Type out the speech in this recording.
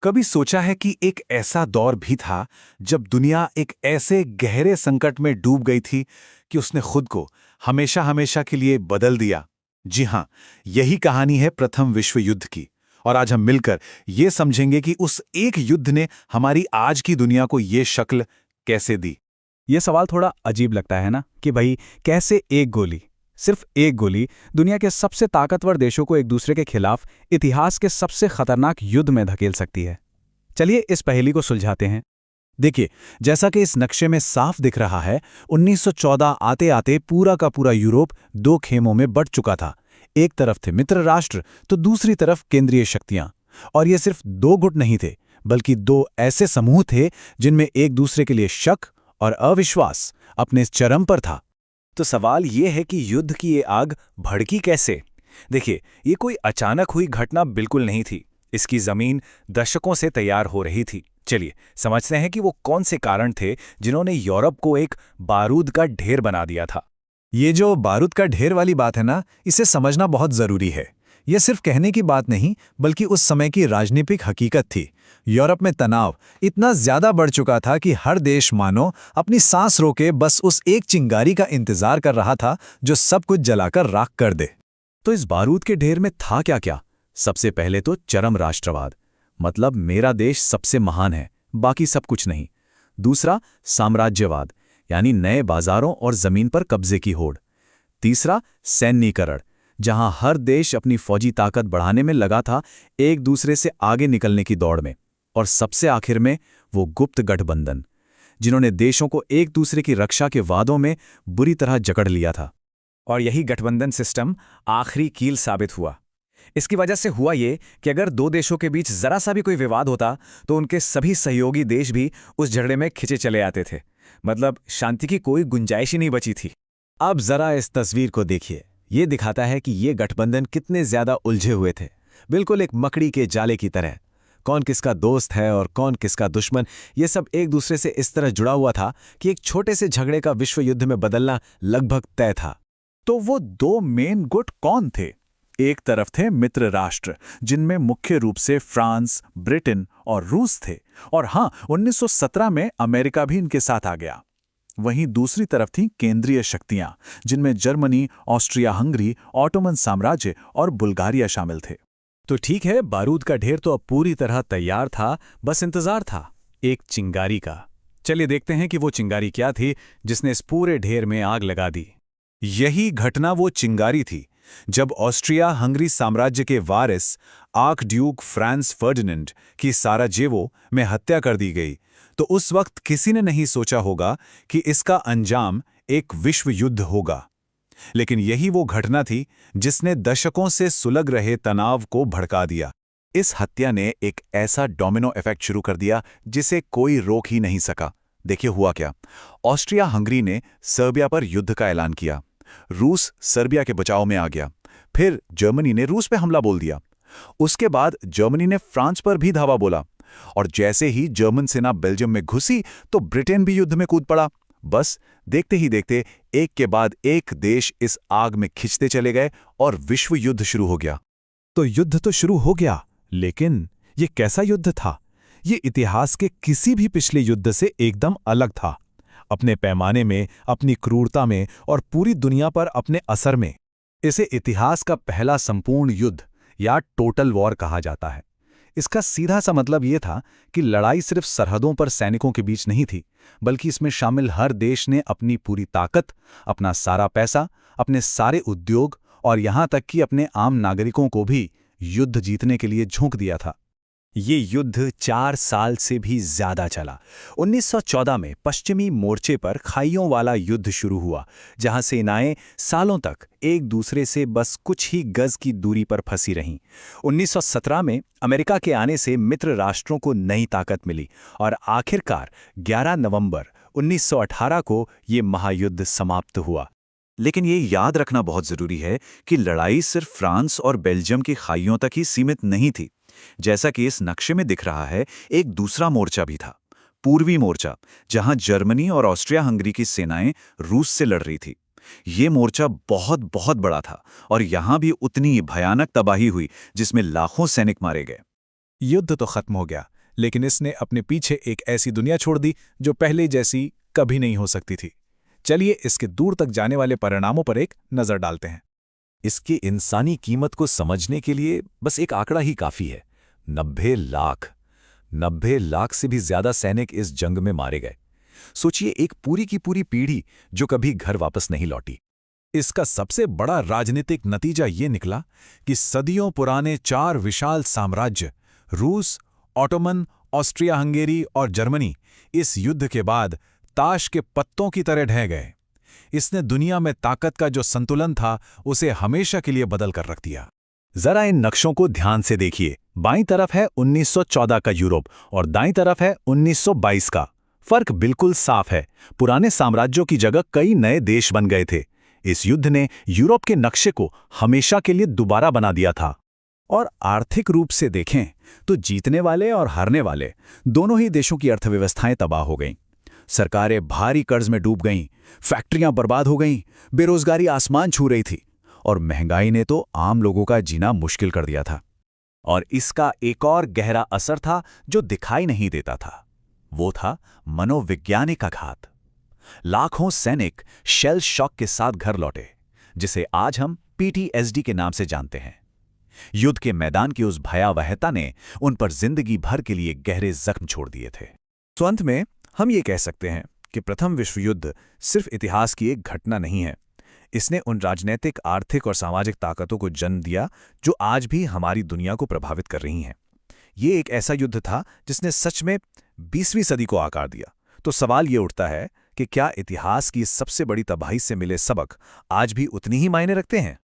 कभी सोचा है कि एक ऐसा दौर भी था जब दुनिया एक ऐसे गहरे संकट में डूब गई थी कि उसने खुद को हमेशा हमेशा के लिए बदल दिया। जी हां, यही कहानी है प्रथम विश्व युद्ध की। और आज हम मिलकर ये समझेंगे कि उस एक युद्ध ने हमारी आज की दुनिया को ये शक्ल कैसे दी। ये सवाल थोड़ा अजीब लगता है ना कि भाई कैसे एक गोली, सिर्फ एक गोली दुनिया के सबसे ताकतवर देशों को एक दूसरे के खिलाफ इतिहास के सबसे खतरनाक युद्ध में धकेल सकती है। चलिए इस पहेली को सुलझाते हैं। देखिए, जैसा कि इस नक्शे में साफ दिख रहा है, 1914 आते आते पूरा का पूरा यूरोप दो खेमों में बंट चुका था। एक तरफ थे मित्र राष्ट्र तो दूसरी तरफ केंद्रीय शक्तियां। और ये सिर्फ दो गुट नहीं थे, बल्कि दो ऐसे समूह थे जिनमें एक दूसरे के लिए शक और अविश्वास अपने चरम पर था। तो सवाल ये है कि युद्ध की ये आग भड़की कैसे? देखिए, ये कोई अचानक हुई घटना बिल्कुल नहीं थी। इसकी जमीन दशकों से तैयार हो रही थी। चलिए समझते हैं कि वो कौन से कारण थे जिन्होंने यूरोप को एक बारूद का ढेर बना दिया था। ये जो बारूद का ढेर वाली बात है ना, इसे समझना बहुत जरूरी है। ये सिर्फ कहने की बात नहीं, बल्कि उस समय की राजनीतिक हकीकत थी। यूरोप में तनाव इतना ज्यादा बढ़ चुका था कि हर देश मानो अपनी सांस रोके बस उस एक चिंगारी का इंतजार कर रहा था जो सब कुछ जलाकर राख कर दे। तो इस बारूद के ढेर में था क्या क्या? सबसे पहले तो चरम राष्ट्रवाद, मतलब मेरा देश सबसे महान है, बाकी सब कुछ नहीं। दूसरा साम्राज्यवाद, यानी नए बाजारों और जमीन पर कब्जे की होड़। तीसरा सैन्यीकरण, जहां हर देश अपनी फौजी ताकत बढ़ाने में लगा था, एक दूसरे से आगे निकलने की दौड़ में। और सबसे आखिर में वो गुप्त गठबंधन, जिन्होंने देशों को एक दूसरे की रक्षा के वादों में बुरी तरह जकड़ लिया था। और यही गठबंधन सिस्टम आखिरी कील साबित हुआ। इसकी वजह से हुआ ये कि अगर दो देशों के बीच जरा सा भी कोई विवाद होता तो उनके सभी सहयोगी देश भी उस झगड़े में खिंचे चले आते थे। मतलब शांति की कोई गुंजाइश ही नहीं बची थी। अब जरा इस तस्वीर को देखिए। ये दिखाता है कि ये गठबंधन कितने ज्यादा उलझे हुए थे, बिल्कुल एक मकड़ी के जाले की तरह। कौन किसका दोस्त है और कौन किसका दुश्मन, ये सब एक दूसरे से इस तरह जुड़ा हुआ था कि एक छोटे से झगड़े का विश्व युद्ध में बदलना लगभग तय था। तो वो दो मेन गुट कौन थे? एक तरफ थे मित्र राष्ट्र, जिनमें मुख्य रूप से फ्रांस, ब्रिटेन और रूस थे। और हां, 1917 में अमेरिका भी इनके साथ आ गया। वहीं दूसरी तरफ थी केंद्रीय शक्तियां, जिनमें जर्मनी, ऑस्ट्रिया हंगरी, ऑटोमन साम्राज्य और बुल्गारिया शामिल थे। तो ठीक है, बारूद का ढेर तो अब पूरी तरह तैयार था, बस इंतजार था एक चिंगारी का। चलिए देखते हैं कि वो चिंगारी क्या थी जिसने इस पूरे ढेर में आग लगा दी। यही घटना वो चिंगारी थी जब ऑस्ट्रिया हंगरी साम्राज्य के वारिस आर्क ड्यूक फ्रांस फर्डिनेंड की साराजेवो में हत्या कर दी गई। तो उस वक्त किसी ने नहीं सोचा होगा कि इसका अंजाम एक विश्व युद्ध होगा। लेकिन यही वो घटना थी जिसने दशकों से सुलग रहे तनाव को भड़का दिया। इस हत्या ने एक ऐसा डोमिनो इफेक्ट शुरू कर दिया जिसे कोई रोक ही नहीं सका। देखिए हुआ क्या। ऑस्ट्रिया हंगरी ने सर्बिया पर युद्ध का ऐलान किया। रूस सर्बिया के बचाव में आ गया। फिर जर्मनी ने रूस पे हमला बोल दिया। उसके बाद जर्मनी ने फ्रांस पर भी धावा बोला। और जैसे ही जर्मन सेना बेल्जियम में घुसी तो ब्रिटेन भी युद्ध में कूद पड़ा। बस देखते ही देखते एक के बाद एक देश इस आग में खिंचते चले गए और विश्व युद्ध शुरू हो गया। तो युद्ध तो शुरू हो गया, लेकिन ये कैसा युद्ध था? ये इतिहास के किसी भी पिछले युद्ध से एकदम अलग था। अपने पैमाने में, अपनी क्रूरता में और पूरी दुनिया पर अपने असर में। इसे इतिहास का पहला संपूर्ण युद्ध या टोटल वॉर कहा जाता है। इसका सीधा सा मतलब ये था कि लड़ाई सिर्फ सरहदों पर सैनिकों के बीच नहीं थी, बल्कि इसमें शामिल हर देश ने अपनी पूरी ताकत, अपना सारा पैसा, अपने सारे उद्योग और यहां तक कि अपने आम नागरिकों को भी युद्ध जीतने के लिए झोंक दिया था। ये युद्ध 4 साल से भी ज्यादा चला। 1914 में पश्चिमी मोर्चे पर खाइयों वाला युद्ध शुरू हुआ, जहां सेनाएं सालों तक एक दूसरे से बस कुछ ही गज की दूरी पर फंसी रहीं। 1917 में अमेरिका के आने से मित्र राष्ट्रों को नई ताकत मिली और आखिरकार 11 नवंबर 1918 को ये महायुद्ध समाप्त हुआ। लेकिन ये याद रखना बहुत जरूरी है कि लड़ाई सिर्फ फ्रांस और बेल्जियम की खाइयों तक ही सीमित नहीं थी। जैसा कि इस नक्शे में दिख रहा है, एक दूसरा मोर्चा भी था, पूर्वी मोर्चा, जहां जर्मनी और ऑस्ट्रिया हंगरी की सेनाएं रूस से लड़ रही थी। ये मोर्चा बहुत बहुत बड़ा था और यहां भी उतनी भयानक तबाही हुई जिसमें लाखों सैनिक मारे गए। युद्ध तो खत्म हो गया, लेकिन इसने अपने पीछे एक ऐसी दुनिया छोड़ दी जो पहले जैसी कभी नहीं हो सकती थी। चलिए इसके दूर तक जाने वाले परिणामों पर एक नज़र डालते हैं। इसके इंसानी कीमत को समझने के लिए बस एक आंकड़ा ही काफी है। 90 लाख। 90 लाख से भी ज्यादा सैनिक इस जंग में मारे गए। सोचिए, एक पूरी की पूरी पीढ़ी जो कभी घर वापस नहीं लौटी। इसका सबसे बड़ा राजनीतिक नतीजा ये निकला कि सदियों पुराने 4 विशाल साम्राज्य रूस, ऑटोमन, ऑस्ट्रिया हंगेरी और जर्मनी इस युद्ध के बाद ताश के पत्तों की तरह ढह गए। इसने दुनिया में ताकत का जो संतुलन था उसे हमेशा के लिए बदल कर रख दिया। जरा इन नक्शों को ध्यान से देखिए। बाईं तरफ है 1914 का यूरोप और दाईं तरफ है 1922 का। फर्क बिल्कुल साफ है। पुराने साम्राज्यों की जगह कई नए देश बन गए थे। इस युद्ध ने यूरोप के नक्शे को हमेशा के लिए दोबारा बना दिया था। और आर्थिक रूप से देखें तो जीतने वाले और हारने वाले दोनों ही देशों की अर्थव्यवस्थाएं तबाह हो गईं। सरकारें भारी कर्ज में डूब गईं, फैक्ट्रियां बर्बाद हो गईं, बेरोजगारी आसमान छू रही थी और महंगाई ने तो आम लोगों का जीना मुश्किल कर दिया था। और इसका एक और गहरा असर था जो दिखाई नहीं देता था। वो था मनोवैज्ञानिक आघात। लाखों सैनिक शेल शॉक के साथ घर लौटे, जिसे आज हम PTSD के नाम से जानते हैं। युद्ध के मैदान की उस भयावहता ने उन पर जिंदगी भर के लिए गहरे जख्म छोड़ दिए थे। तो अंत में हम ये कह सकते हैं कि प्रथम विश्व युद्ध सिर्फ इतिहास की एक घटना नहीं है। इसने उन राजनीतिक, आर्थिक और सामाजिक ताकतों को जन्म दिया जो आज भी हमारी दुनिया को प्रभावित कर रही हैं। ये एक ऐसा युद्ध था जिसने सच में 20वीं सदी को आकार दिया। तो सवाल ये उठता है कि क्या इतिहास की इस सबसे बड़ी तबाही से मिले सबक आज भी उतनी ही मायने रखते हैं?